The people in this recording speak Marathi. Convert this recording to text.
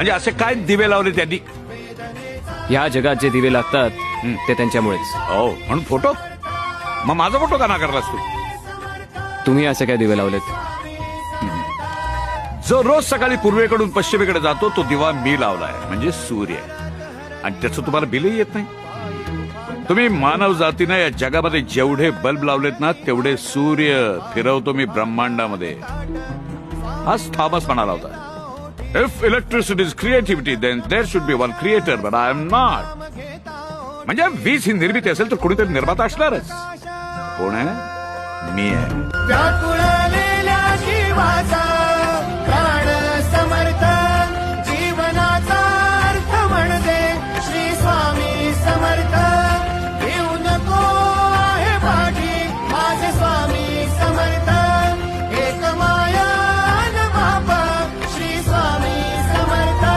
म्हणजे असे काय दिवे लावले त्यांनी? या जगात जे दिवे लागतात ते त्यांच्यामुळेच. हो म्हणून फोटो? मग माझा फोटो का नाकारलास तू? तुम्ही असे काय दिवे लावलेत? जो रोज सकाळी पूर्वेकडून पश्चिमेकडे जातो तो दिवा मी लावलाय, म्हणजे सूर्य. आणि त्याचं तुम्हाला बिलही येत नाही. तुम्ही मानव जातीनं या जगामध्ये जेवढे बल्ब लावलेत ना तेवढे सूर्य फिरवतो मी ब्रह्मांडामध्ये. आज थॉमस म्हणाला होता, if electricity is creativity then there should be one creator, but I am not. म्हणजे वीज ही निर्मिती असेल तर कुणीतरी निर्माता असणारच. कोण आहे? मी आहे. व्याकुळलेल्या जीवाचा